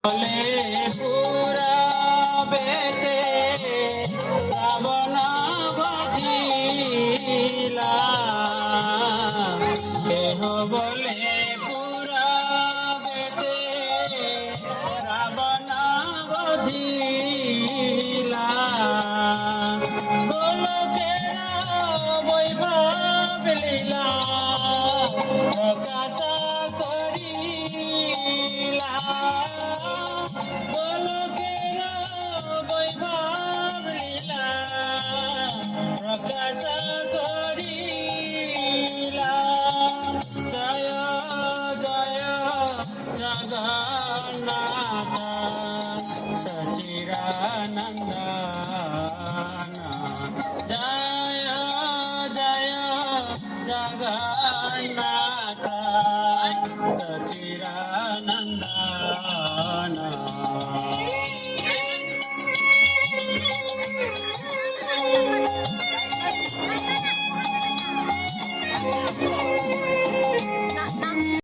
বলে পুরাবেতে রাবণ বধিলা দেহ বলে পুরাবেতে রাবণ বধিলা গোলকের বৈভব লীলা প্রকাশ করিলা গোলকের বৈভব লীলা প্রকাশ করিলা জয় জয় জগন্নাথ সচিরানন্দন জয় জয় জগন্নাথ সচিরানন্দন